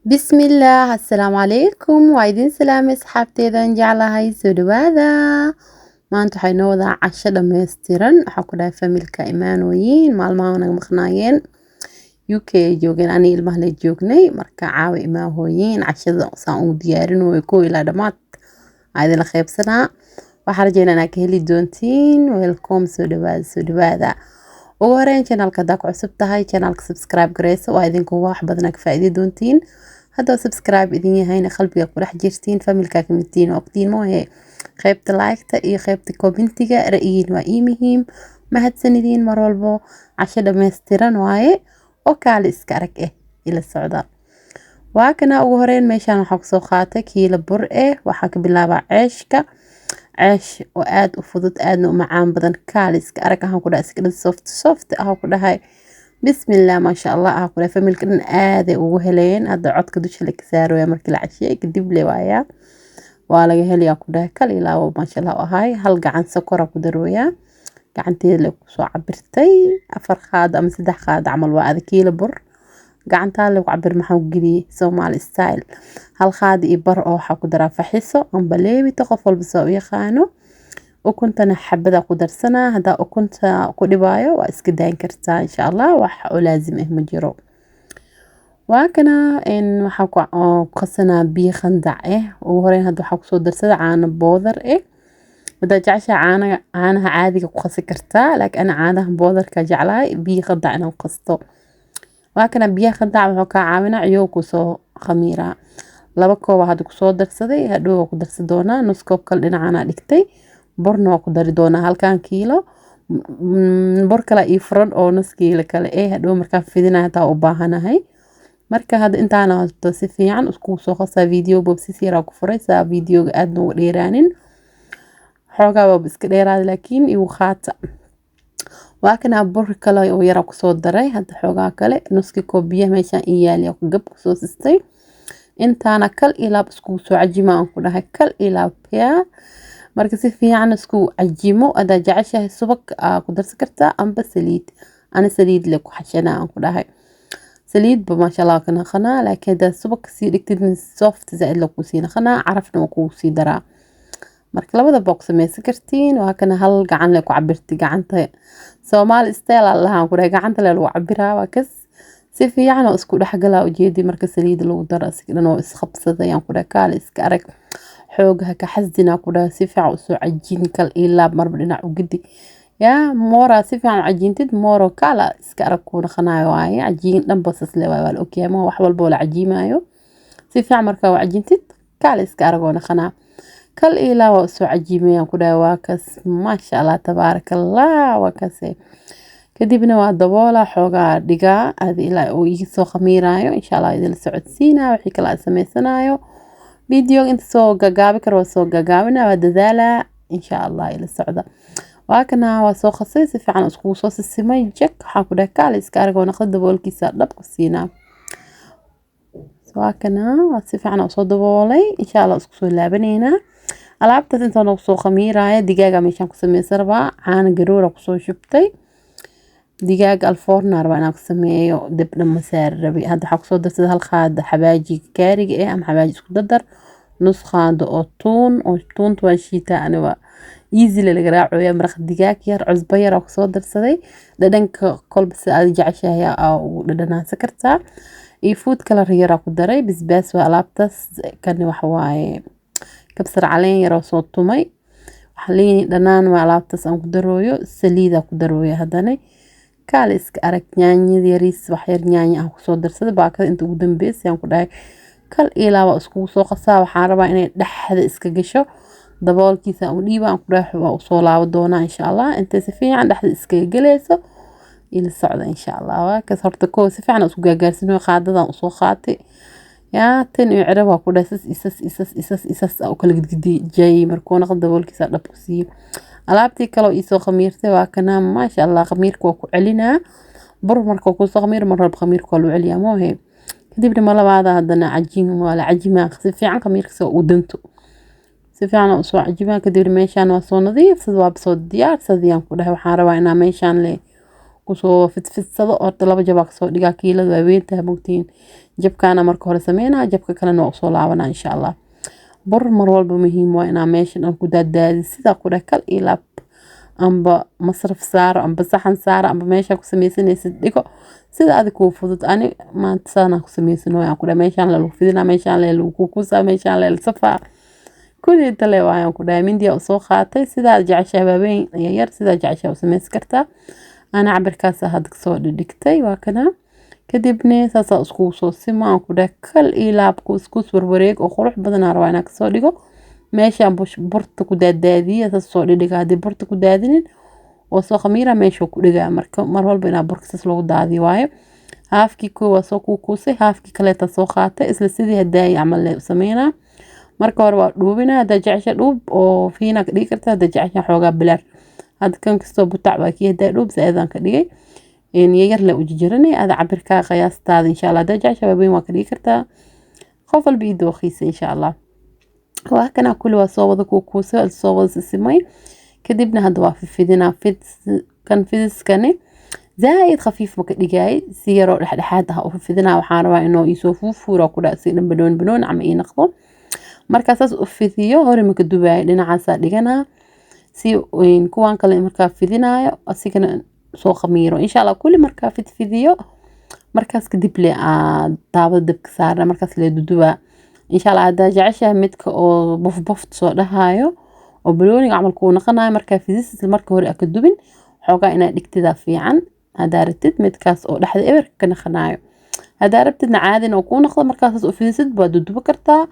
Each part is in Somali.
بسم الله السلام عليكم وايدين سلامي asxaabteedan jeclahay soo dhawaada maanta waxay noo wadaa casho dhameystiran waxaa ku dhahay familka imaanooyin maalmaha naga maqnaayeen UK ay joogeen ani ilmaha la joognay marka caawa imaahooyin cashada saan u diyaarinayo koo ilaa dhamaad aydin la qaybsanaa waxaan rajeynaa inaad ka heli doontiin welcome soo dhawaada ugu horeyn channelka hadaa ku cusub tahay channelka subscribe gareyso waa idinku wax badan ka faa'iidi doontiin haddii subscribe idin yahayna qalbiga ku dhex jirtiin familka kamidtiin waqtiin moohe qaybta like-ta iyo qaybta commentiga ra'yiin waa ii muhiim mahadsanidin mar walbo casho dhameystiran waaye oo kaali iska arag ila socda waa kana ugu horeyn meeshaan waxaa ku soo qaatay kiilo bur waxaa ka bilaabaa ceeshka ceesh oo aad u fudud aadna u macaan badan kaali iska arag ahaan ku dhahay iska soft ahaan ku dhahay bismillah ma sha Allah ah kula familka dhan aad ay ugu helayeen hadda codka dusha la ka saaraya markii la cashiyay kadib le waaya waa laga helayaa ku dhahay kal ilaa ma sha Allah ahay hal gacan sokor ku darooya gacanteeda la ku soo cabirtay 4 qaad ama 3 qaad amal waa aad kiilo bur gacantaa la ku cabir maxaa u geliyay Somali style hal qaad iyo bar oo waxa ku daraa faxiso amba leebito qof walba soo yaqaano ukuntana xabada ku darsanaa hada ukunta ku dhibaayo waa iska daan kartaa insha Allah wax oo laazim ah ma jiro waa kana in waxa ku qasanaa biyo khandac ugu horeyn hada waxa ku soo darsada caano boodar wada jecesha caanaha caadiga ku qasi kartaa laakiin ana caanaha boodarka jeclahay biyo khandac inaan qasto waa kana biyo khandac wuxuu ka caawinaa ciyo ku soo khamiira laba koob hada ku soo darsaday hadhow ku darsan doona nus koob kale dhinacana dhigtay borno ku dari doona halkan kiilo bor kala ii furan oo nus kiilo kale hadhow markaan fidinaa taa u baahanahay marka hada intaana hada si fiican isku soo qasaa video bobsi yara ku furaysa videoga aad noo dheeraanin xoogaa waa iska dheeraad laakiin igu qaata waa kana bor kale oo yara ku soo daray hada xoogaa kale nuski koob biyo meeshaan ii yaaliya ku gab ku soo sistay intaana kal ilaab isku soo cajimaan ku dhahay kal ilaab yaa marka si fiican isku cajimo ada jeceshahay subag ku darsan kartaa amba saliid ana saliid le ku xashanaa aan ku dhahay saliid ba ma sha Allah kana qana laakiin da subag si dhigtid soft zaid la ku siina qana carafna ku sii daraa marka labada box sameeysan kartiin waa kana hal gacan le ku cabirti gacanta Somali style Allah aan ku dhahay gacanta le lagu cabiraa waa kas si fiican oo isku dhaxgalaa ujeedi marka saliid lagu daro sidana oo isqabsaday aan ku dhahay kaali iska arag xoogaha ka xasdina ku dhahay si fiican u soo cajiin kal ilaa marba dhinac u gidi yaa moora si fiican u cajiintid mooro kala iska arag ku naqanayo waaye cajiin dhan basas le waa okay ma wax walba la cajiimayo si fiican marka u cajiintid kala iska arag oo naqanaa kal ilaa waa soo cajiimayaan ku dhahay waa kas ma sha Allah tabarakallah waa kas kadibna waa daboola xoogaa dhigaa aad ilaa uu ii soo khamiirayo insha Allah idin socodsiina wixii kala sameysanayo video inta soo gagaabi karo soo gagaabina waa dadaala insha Allah ila socda waa kana waa soo khasay si fiican isku soo sisimay jak waxa ku dhahay kaal iska aragoo naqad daboolkiisa dhab ku siina waa kana waa si fiican soo daboolay insha Allah isku soo laabanayna alaabta inta noo soo khamiiraya digaaga meeshan ku sameeyay rabaa caana garoora ku soo shubtay digaaga alfoorna rabaa inaan ku sameeyo dibna masaar rabi hadda waxa ku soo darsaday hal qaad xabaaji kaariga ama xabaaji isku dadar nus qaad oo tuun waa shiita aniga easy laga raaciyo maraq digaag yar cusbo yar oo ku soo darsaday dhadhanka kolba si aad jeceshahay oo dhadhanaan kartaa iyo food kala yar ku daray bisbaas waa alaabtaas kan wax waaye kabsar caleen yar oo soo tumay waxa leeyahay dhanaan waa alaabtaas aan ku darooyo saliida ku darooyo hadana kaali iska arag yaanyada yariis wax yar yaanya ah ku soo darsaday baakada inta ugu dambeysay aan ku dhahay kal ilaa waa isku soo qasaa waxaan rabaa inay dhaxda iska gasho daboolkiisa u dhiibaan ku dhahay waa soo laabo doona insha Allah inta si fiican dhaxda iska galayso ila socda insha Allah waa ka horta ko si fiican isku gaagaarsiino qaadadan u soo qaatay yaa tan iyo cirab waa ku dhahay isas oo kala gidgidi jay markoo naqd daboolkiisa dhab ku sii alaabtii kale oo soo khamiirtay waa kana ma sha Allah khamiirku waa ku celinaa bur markuu ku soo khamiir mar rab khamiirku waa loo celiyaa moohe kadibna ma labaada hadana cajiin wala cajiima si fiican khamiirka soo u danto si fiican oo soo cajiima kadibna meeshaan waa soo nadiif sida waa soo diyaar sadiyaan ku dhahay waxaan rabaa inaan meeshaan le kusoo fidfidsado oo laba jabaq soo dhigaa kiilada waa weynta mugtiin jabkaana marka hore sameynaa jabka kalena waa usoo laabanaa insha allah. bur mar walba muhiim waa inaa meeshan aan ku daadaadi sidaa ku dheh kal iyo laab amba masraf saaro amba saxan saaro amba meesha ku sameysanaysid dhigo sida adig kuu fudud. ani maanta saanaa ku sameysanooy aan ku dheh meeshaan lagu fidinaa meeshaan lagu kukusaa meeshaan la safaa kulli inta le waayaan ku dhahay mindiya usoo qaatay sidaa jeceshahay waaweyn yar sidaa jeceshahay u sameysan kartaa. ana cabirkaas hadda kasoo dhigtay waa kana kadibna saasaa iskugu soo simo aan ku dhahay kal iyo laab isku warwareeg oo qurux badan aan rabaa inaan kasoo dhigo meeshaan burta ku daadaadiya saas soo dhigay hadii burta ku daadinin oo soo khamiira meesha ku dhigaa marka mar walba inaa burka saas lagu daadiyo waayo. haafkii waa soo kuusay haafkii kaleeta soo qaatay isla sidii hadaay camal le sameynaa. marka hore waa dhuubinaa haddaa jecesha dhuub oo fiina ka dhigi karta haddaa jecesha xoogaa bilaar hadda kan kastoo butac baa kii haddaa dhuub zaaidaan ka dhigay yar le u jijiranay ada cabirkaa qiyaastaada insha allah haddaa jecesha waaweyn waa ka dhigi kartaa qof walba ii dooqiisa insha allah. waa kana kulli waa soo wada kuusay soo wada sisimay kadibna hadda waa fidinaa kan fidiskani zaaid khafiif ma ka dhigay si yaroo dhexdhexaad ah u fidinaa waxaan rabaa inuu isoo fuufuuro ku dhac si dhan banoon ama ii naqdo marka saas u fidiyo hore ma ka dubaay dhinacaasa dhiganaa si kuwan kale markaa fidinaayo asigana soo khamiiro insha allah kulli markaa fidiyo markaas kadib le daawada dabka saarna markaas le dudubaa insha allah haddaa jeceshahay midka oo bof soo dhahayo oo balooniga camal kuu naqanayo markaa fidis marka hore ka dubin xoogaa inaa dhigtida fiican haddaa rabtid midkaas oo dhexda eber ka naqanayo haddaa rabtidna caadin oo kuu naqdo markaas u fidisid waa duduba kartaa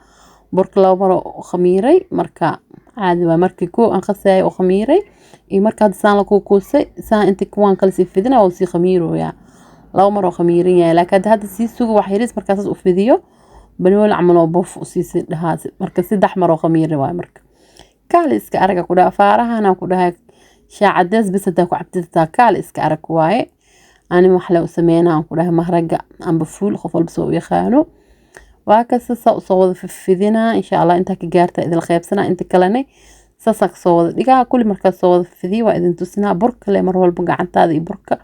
burka laba maro khamiiray marka caadi waa markii koo aan qasay oo khamiiray iyo marka hadda saan la kuusay saan inta kuwan kale si fidina oo si khamiirooya laba maro khamiirin yahay laakiin hadda si suugo wax yaris markaas u fidiyo banool camal oo bof u siisay dhahaas marka saddex maro khamiir waa marka kaal iska araga ku dhaaf faarahana ku dhahay shaacadaas bis hadda ku cabtida kaal iska arag waaye ani wax la sameeyana ku dhahay mahraga amba fuul qof walba soo yaqaano waa ka soo wada fidina insha allah inta ka gaarta idil qaybsana inta kalena sasak soo wada dhigaa kulli marka soo wada fidiyo waa idin tusina burka le mar walba gacantaada iyo burka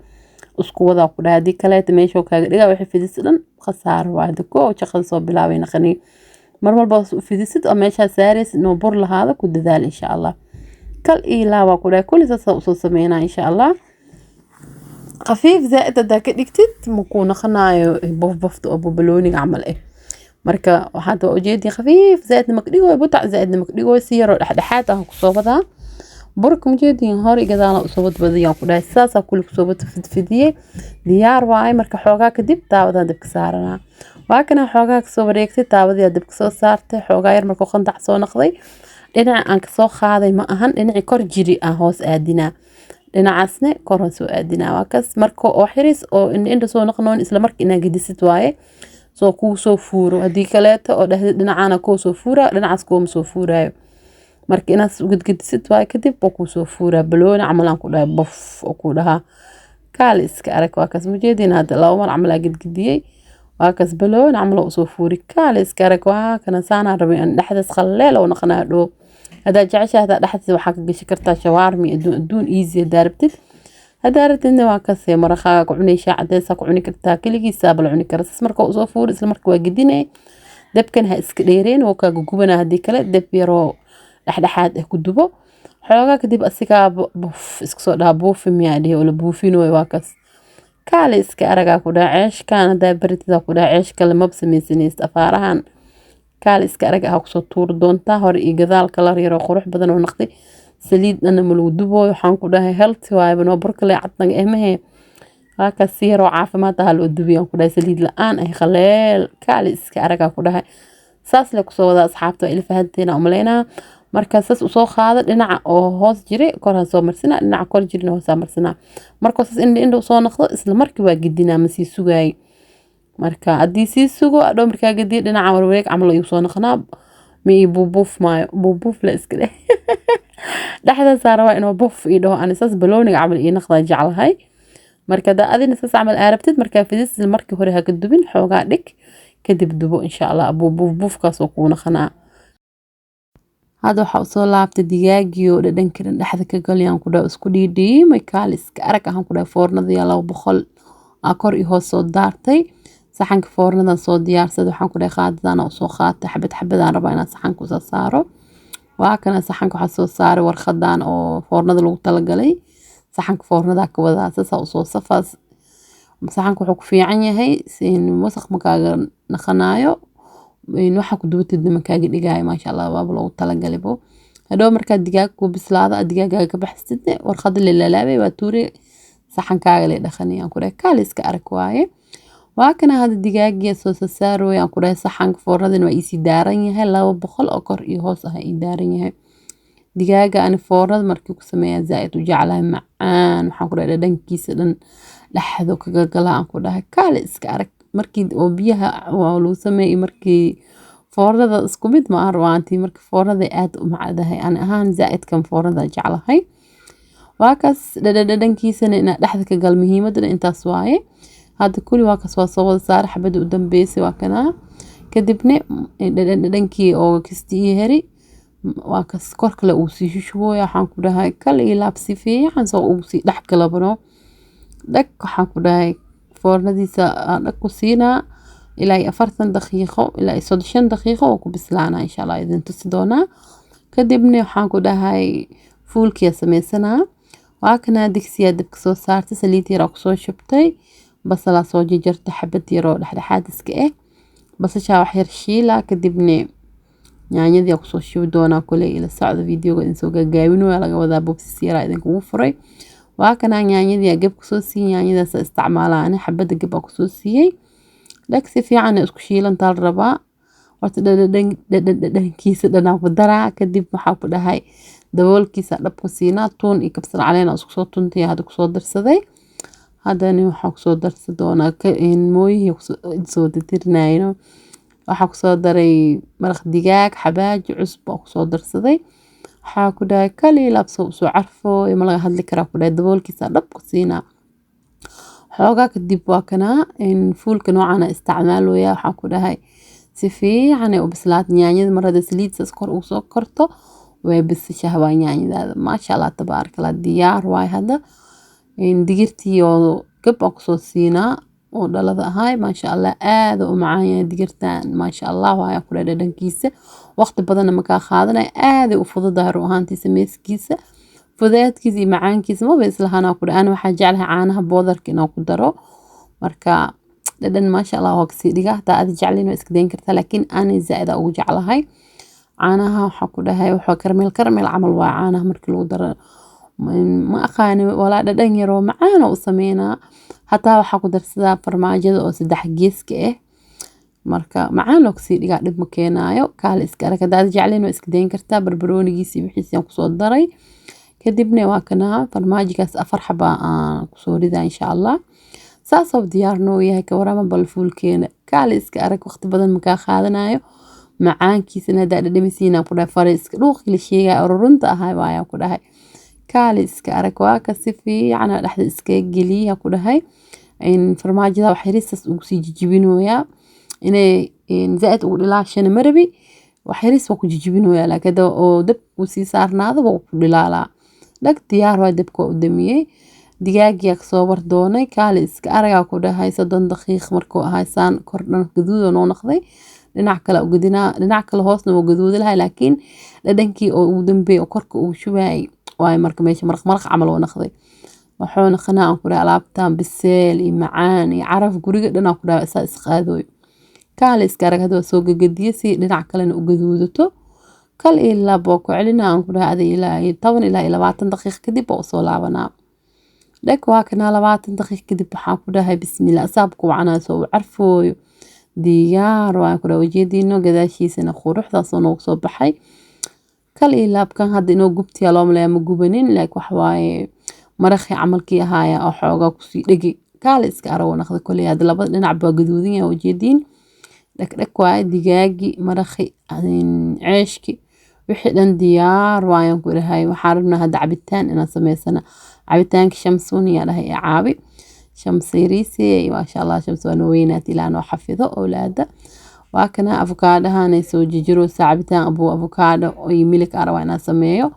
isku wada ku dhaadi kale meesha kaaga dhigaa wixii fidis dhan khasaar waa hada koo shaqada soo bilaabay naqani mar walba u fidisid oo meesha saaris inuu bur lahaado ku dadaal insha allah kal ila waa ku dhaay kulli soo sameeyna insha allah khafiif zaaid hada ka dhigtid ma ku naqanayo bofta oo balooniga camal marka waxaad ujeedin khafiif zaaid ma ka dhigo butac zaaid ma ka dhigo si yar dhexdhexaad ah ku soo wadaa burka mujeedin hore gadaal u soo wadbadiyaan ku dhahay saasa kulli ku soo wad fidiyay diyaar waay marka xoogaa kadib daawada dabka saarana waa kana xoogaa ka soo wareegtay daawada dabka soo saartay xoogaa yar marka qandac soo noqday dhinaca aan ka soo qaaday ma ahan dhinaci kor jiri ah hoos aadina dhinacaasna kor hoos soo aadina waa kas marka oo xiris oo indha soo noqnoon isla markii inaa gedisid waaye soo ku soo fuuro hadii kaleeto oo dhinacana ku soo fuura dhinacaas ku soo fuurayo marka inaas u gudgudsid waa kadib ku soo fuura baloon camalan ku dhahay bof oo ku dhaha kaal iska arag waa kas mujeedin hada laba mar camal gudgudiyay waa kas baloon camal oo soo fuuri kaal iska arag waa kana saana rabay in dhaxdas khalleel oo naqnaado hada jeceshahay dhaxdas waxa ka gashi kartaa shawarmi aduun easy darabtid hada rabtidna waa kas maraqaa ku cunaysa cadeys ku cuni kartaa kaligiisa bal cuni kartaa marka oo soo fuur isla marka waa gidinay dabkan ha iska dheereen oo ka gubana hadii kale dab yaro dhexdhexaad ku dubo xoogaa kadib asiga buf iska soo dhaaboofi miyaadii oo la buufino waa kas kaale iska araga ku dhaaceesh kan hada baritida ku dhaaceesh kale ma sameeysanayst afaarahan kaale iska araga ku soo tuur doonta hore iyo gadaal kala yaro qurux badan oo naqdi saliid ana malagu dubo waxaan ku dhahay healthy waay bano burka le cadna ehmahe waa ka siiro caafimaad ah loo dubiyo ku dhahay saliid la'aan ay khaleel kaale iska araga ku dhahay saas la ku soo wada asxaabta ila fahanteena umaleena marka saas u soo qaada dhinaca oo hoos jire kor soo marsina dhinaca kor jirina hoos marsina marka saas indho soo noqdo isla markii waa gidina ma sii sugay marka hadii sii sugo adoo markaa gidi dhinaca warwareeg camal ay soo noqonaa mi buubuf la iska leh dhaxda saarawa inuu buf idho aan saas balooniga camal ii noqda jeclahay marka adina saas camal arabtid marka fidis markii hore ha ka dubin xoogaa dhig kadib dubo insha allah buuf kaas oo ku noqonaa hada waxa soo laabtay digaagii oo dhadhan karin dhaxda ka galyaan ku dhaw isku dhiidhiimay kaal iska arag ahaan ku dhaw foornada 200 kor iyo hoos soo daartay saxanka foornadan soo diyaarsada waxaan ku dhahay qaadadan oo soo qaatay xabad xabadaan rabaa inaan saxanka u saaro waa kana saxanka waxaa soo saaray warqadan oo foornada lagu talagalay saxanka foornada ka wadaa sasa u soo safaas saxanka wuxuu ku fiican yahay in wasaq makaaga naqanayo in waxa ku duubtid makaaga dhigaayo maasha Allah waa loogu talagalay bo hadhow markaa digaag ku bislaada digaaga ka baxsid warqada la laalaabay waa tuure saxankaaga la dhaqanayaan ku dhahay kaaliska arag waaye waa kana hada digaagiya soo saarooyaan ku dhahay saxanka foornadan waa isi daaran yahay 200 oo kor iyo hoos ah ii daaran yahay digaaga aan foornada markii ku sameeyaa zaid u jeclahay macaan waxaan ku dhahay dhadhankiisa dhan dhaxdo kaga galaan ku dhahay kaaliska arag markii oo biyaha waa loo sameeyay markii foornada isku mid ma arwaantii markii foornada aad u macadahay aan ahaan zaid kan foornada jeclahay waa kaas dhadhankiisana ina dhaxda ka gal muhiimadna intaas waaye hada kulli waa kaas waa soo wada saar xabada u dambeysay waa kana kadibna dhadhankii oo kistii heri waa kaas kor kale uu sii shushubooya waxaan ku dhahay kal iyo laabsi fiican soo uu sii dhax galabno dhag waxaan ku dhahay foornadiisa dhag ku siinaa ilaa 40 daqiiqo ilaa 30 daqiiqo oo ku bislaana insha Allah idin tusi doona kadibna waxaan ku dhahay fuulkiya sameysana waa kana digsiya dabka soo saartay saliid yar oo ku soo shubtay basal soo jarjartay xabad yar oo dhexdhexaad iska ah basasha wax yar shiila kadibna yaanyada ku soo shubi doona kulay ila socdo videoga in soo gaagaabino laga wadaa bobsi yar idin kugu furay waa kana yaanyada gab ku soo siiyay yaanyadaas isticmaalaan xabad gab ku soo siiyay si fiican isku shiilantaa rabaa horta dhadhankiisa dhanaa ku daraa kadib waxaa ku dhahay daboolkiisa dhab ku siinaa tuun iyo kabsar caleen isku soo tuntay hada ku soo darsaday hadana waxaa ku soo darsan doonaa in mooyihii soo dirnayno waxaa ku soo daray maraq digaag xabaaji cusub oo ku soo darsaday waxaa ku dhahay kali labso soo carfo ma laga hadli karaa ku dhahay daboolkiisa dhab ku siinaa xoogaa kadib waa kana in fuulka noocan isticmaalooya waxaa ku dhahay si fiican ay u bislaat yaanyada marada saliidsa kor u soo korto way bisashaa waa yaanyada maasha Allah tabarakallah diyaar waay hada in digirtii oo gab ku soo siinaa oo dhalada ahay maasha Allah aad u macaan digirtaan maasha Allah waay ku dhadhankiisa waqti badan ma ka qaadanay aad u fududahay ruuxantii sameeskiisa fudeedkiisa iyo macaankiisa ma bay islahaana ku dhaana waxa jeclahay caanaha boodarka inuu ku daro marka dhadhan maasha Allah oo kasi dhiga taa aad jeclayno iska deyn kartaa laakiin aan zaid ugu jeclahay caanaha waxa ku dhahay waxa karmel camal waa caanaha markii lagu daro ma aqaan wala dhadhan yar oo macaan oo sameeyna hataa waxa ku darsadaa farmaajada oo 3 geeska ah marka macaan loo kasi dhiga dib ma keenayo kaal iska arag hadaad jeclayno iska deyn kartaa barbaroonigiisa wixiisa ku soo daray kadibna waa kana farmaajigaas 4 xaba aan ku soo ridaa insha Allah saasoo diyaarno yahay ka warama bal fuulkeena kaal iska arag waqti badan ma ka qaadanayo macaankiisana dhadhamisiina ku dhahay fariiska dhuuqi la sheegay ururunta ahay waaya ku dhahay kaal iska arag waa ka si fiican dhaxda iska geliya ku dhahay in farmaajada wax yariisas ugu sii jijibinooya inay in zaad ugu dhilaashana marabi wax yariis ku jijibinooya laakiin oo dab u sii saarnaado oo ku dhilaalaa dhag diyaar waa dabka u damiyay digaagiya soo war doonay kaal iska araga ku dhahay 30 daqiiqo markuu ahaysaan kordhan gaduud oo noqday dhinac kale u gudinaa dhinac kale hoosna oo gaduud lahayd laakiin dhadhankii oo u dambeeyay oo korka uu shubay waay marka meesha maraq camal oo noqday waxoona qanaan ku dhahay alaabtaan biseel iyo macaan iyo caraf guriga dhana ku dhahay isaas qaadooy kaal iska arag hadoo soo gagadiye si dhinac kalena u gaduudato kal ilaa boo ku celinaan ku dhahay ilaa 10 ilaa 20 daqiiqo kadib oo soo laabanaa dhag waa kana 20 daqiiqo kadib waxaa ku dhahay bismillaah asaabku wacnaa soo carfooyo diyaar waa ku dhahay wajeedino gadaashiisana quruxdaas oo soo baxay kal ilaabkan hadda inoo gubtiya loo maleeyo ma gubanin laakiin wax waaye maraqi camalkii ahaaya oo xoogaa ku sii dhigi kaal iska araw naqda kulay hada labada dhinac baa gaduudin yaa wajeedin dhag waay digaagi maraqi ceeshki wixii dhan diyaar waayaan ku dhahay waxaan rabnaa hada cabitaan inaan sameysana cabitaanka shamsuun yaa dhahay caabi shamsiiriisi maasha Allah shamsuun weynaat ilaa noo xafido awlaada waa kana avokaadahan soo jijiro saabitaan abu avokaado oo milik arawa inaan sameeyo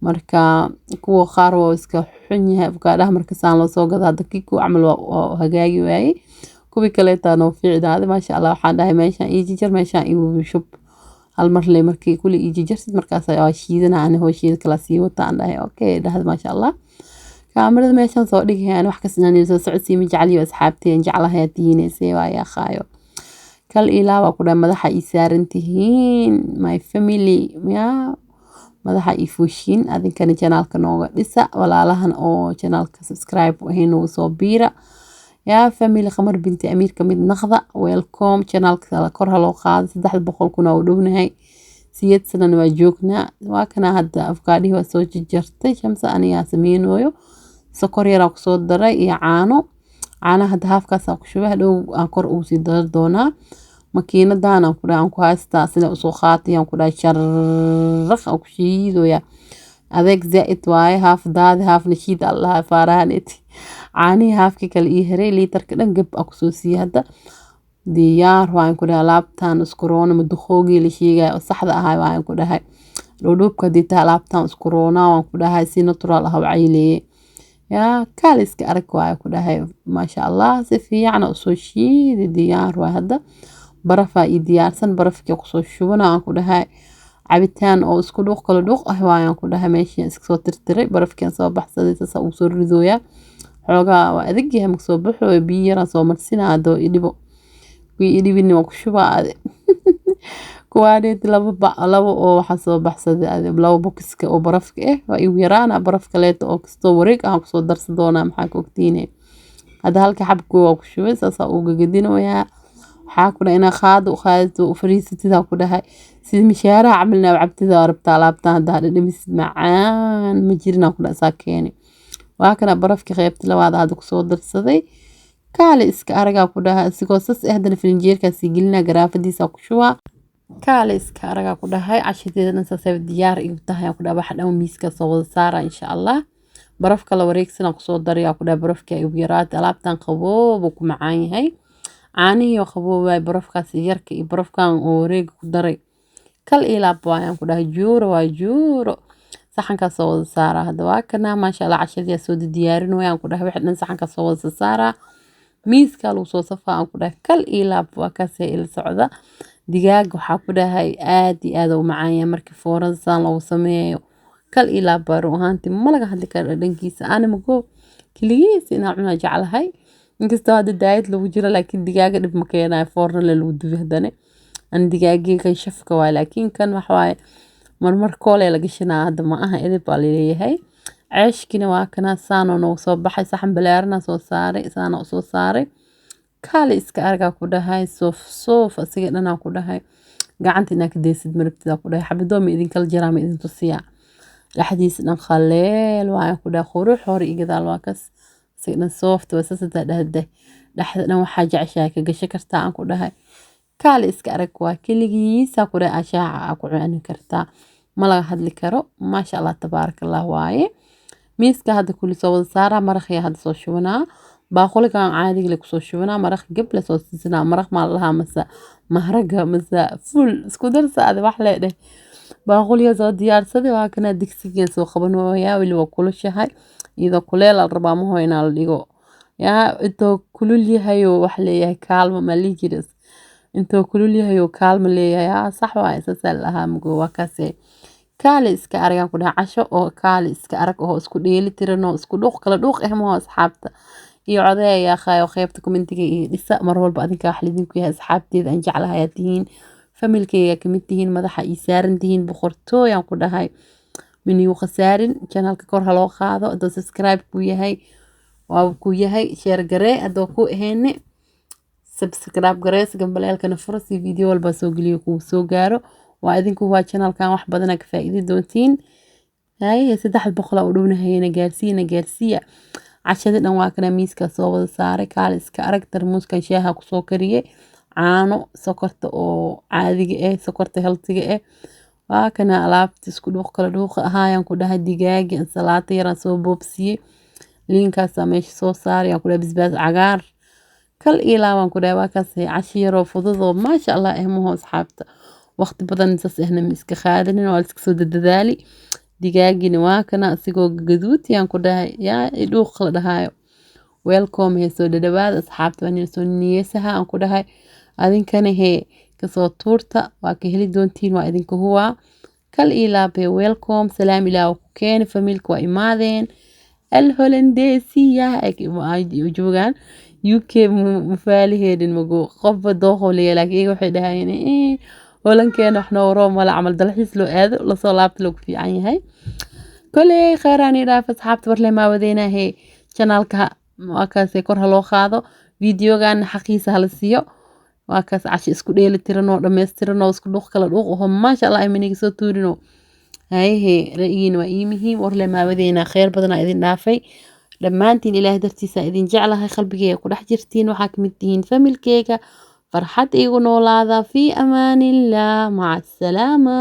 marka kuwa qaar waa iska xun yahay avokaadaha marka saan loo soo gadaa daqiiqo amal oo hagaagi waayay kuwi kaleeta noo fiicnaaday maasha Allah waxaan dhahay meeshaan ii jijar meeshaan igu shub hal mar le markii kulli ii jijarsid markaas ayaa shiidana aan hooshida kala sii wataan dhahay okay dhahad maasha Allah kaamirada meeshaan soo dhigayaan wax kasnaan soo socodsi ma jeceliyo asxaabteen jeclahay diinaysa waa khaayo kal ilaa waa ku dhahay madaxa ii saarantihiin my family ya madaxa ii fuushin adinkana channelka nooga dhisa walaalahan oo channelka subscribe ahayn oo soo biira يا فاميلي قمر بنتي أمير كميد نخضة ويلكم channelك كرها لو قاد 300 كنا ودونهاي سيد سنة نواجوكنا وكنا هدا أفكاري وسوج جرتي شمسة أنا ياسمين ويو سكري راك صوت دري يعانو عانا هدا هافكا ساق شبه لو أنكر أوسي در دونا ماكينة دانا كنا أنكو هاستا سنة أسوخاتي أنكو دا شرخ أو شيء ويا adeeg zaid waaye haaf daadi haaf nashiid Allah faarahaneti caani haafki kale ii heray liitarka dhan gab aku soo siiyay hadda diyaar waan ku dhahay laabtaan iskuroona madukhoogii la sheegay oo saxda ahaa waan ku dhahay dhoobka diita laabtaan iskuroona waan ku dhahay si natural ah wacyileeyay ya kaaliska arag waan ku dhahay maasha Allah si fiican oo soo shiiday diyaar waa hadda barafa ii diyaarsan barafkii ku soo shubana aan ku dhahay cabitaan oo isku dhuuq kala dhuuq ah waan ku dhahay meeshii iska soo tirtiray barafkiin soo baxsaday sasa uu soo ridooya xoogaa waa adag yahay ma soo baxo biyo yar soo marsinado idhibo idhibin oo ku shubaade kuwaadeed laba oo waxa soo baxsaday laba bokiska oo barafka ah waa igu yaraana barafka leeto oo kasto wareeg ah ku soo darsan doona maxaa ku ogtiinay hada halka xabku waa ku shubay sasa uu gagadinooyaa waxaa ku dhahay qaado fariisatida ku dhahay sida mishaara camalna cabtida rabtaa laabtaan hada dhimis macaan ma jirna ku dhahay saakeeni waa kana barafki qaybta labaad aad ku soo darsaday kaale iska araga ku dhahay isigoo sas ahdana filinjeerka si gelina garaafadiisa ku shuwa kaale iska araga ku dhahay cashadeedana sasay diyaar igu tahay ku dhahay wax dhan miiska soo wada saara insha Allah barafka la wareegsana ku soo dariya ku dhahay barafka igu yaraad alaabtan qaboob ku macaan yahay caaniyo qaboobay barafkaas yarka iyo barafkan oo wareeg ku daray kal ilaab waan ku dhahay juuro saxanka soo wada saara hada waa kana maasha Allah cashadiya soo diyaarinayaan ku dhahay wax dhan saxanka soo wada saara miiska lagu soo safaa ku dhahay kal ilaab waa ka il socda digaag waxa ku dhahay aad iyo aad u macaan yahay markii fooransan lagu sameeyo kal ilaab baro ahaanti ma laga hadli karo dhankiisa ana mago kaligiis inaan cuna jeclahay inkastoo hada diet lagu jiro laakiin digaaga dhib ma keenayo foorna lagu dubi hadane an digaagii kan shafka waa laakiin kan wax waaye marmar koole la gashanaa hada ma aha edeb baa leeyahay ceeshkina waa kana saano noo soo baxay saxan balaarna soo saaray kaale iska arga ku dhahay soof asiga dhana ku dhahay gacantina ka deesid marabtida ku dhahay xabadoomi idin kala jaraama idin tusiya dhaxdiis dhan khaleel waa ku dhahay qurux hore igadaal waa kas signa soft wasasada dhahday dhaxdan waxa jeceshahay ka gasho kartaa aan ku dhahay kaale iska arag waa kaligiisa ku dhahay ashaaca ku cuni kartaa ma laga hadli karo maasha Allah tabarakallah waaye miiska hada kulli soo wada saara maraqya hada soo shubanaa baaquligan caadiga ku soo shubanaa maraq gabla soo siisanaa maraq ma laha masa mahraga masa full isku darsaade wax leedahay baaquliga soo diyaarsaday waa kana digsiga soo qabanooyaa wali waa kulushahay iyadoo kuleel rabaa ma hoyna la dhigo yaa inta kulul yahay wax leeyahay kaalmo ma lijiris inta kulul yahay kaalmo leeyahay sax waa isasal laha mugo waa kaasay kaale iska araga ku dhaca casho oo kaale iska arag oo isku dheeli tirano isku dhuuq kala dhuuq ma asxaabta iyo codeeya khaayo qaybta commentiga iyo dhisa mar walba adinka wax lidin ku yahay asxaabteeda aan jeclahay tihiin familkeyga kamid tihiin madaxa ii saaran tihiin boqortooyaan ku dhahay min yu khasaarin channelka kor haloo qaado adoo subscribe ku yahay waa ku yahay share garee adoo ku aheene subscribe garee gambaleelkana furo si video walba soo geliyo ku soo gaaro waa idinku waa channelkan wax badan ka faa'iido doontiin hay 300 oo dhownahay gaarsiya cashada dhan waa kana miiska soo wada saaray kaal iska arag tarmuuskan shaaha ku soo kariyay caano sokorta oo caadiga ah sokorta healthiga ah waa kana alaabta isku dhuuq kala dhuuq ahaayaan ku dhahay digaag ansalaato yar soo boobsiyay liinkaas meesha soo saaray ku dhahay basbaas cagaar kal ilaawan ku dhahay waa kaas cashiro fudud oo ma sha Allah ehmo asxaabta waqti badan sas ahna iska qaadanin oo iska soo dadaali digaagina waa kana asigoo gaduud yaan ku dhahay yaa dhuuq la dhahayo welcome هي سو ددواد أصحابتي وأنا سو نيسها أنكو ده هاي أذن كان هي كسو تورتا وكهلي دونتين وأذن كهوا كل إلى welcome سلام إلى وكان فاميلك وإمادين الهولنديسية جوجان UK مفالي هيدن مجو قف دوخو لي لكن إيه وحدة يعني إيه ولن كان إحنا وراهم ولا عمل دلحيس لو آذ ولا صلابت لو في عين هاي كل خيراني رافع أصحابتي برلي ما ودينا هي channelka وakaas kor haloo qaado videogan xaqiisa hala siiyo wakaas cashi isku dheeli tiran oo dhameystiran oo isku dhuuq kala dhuuq oo maasha Allah ay maniga soo tuurino haye ra'yiin waa ii muhiim war lama wadayna khayr badan idin dhaafay dhamaantiin ilaahay dartiisa idin jeclahay qalbigeyga ku dhex jirtiin waxa kamid tihiin familkeyga farxad igu noolaada fi amaanillah ma'a salaama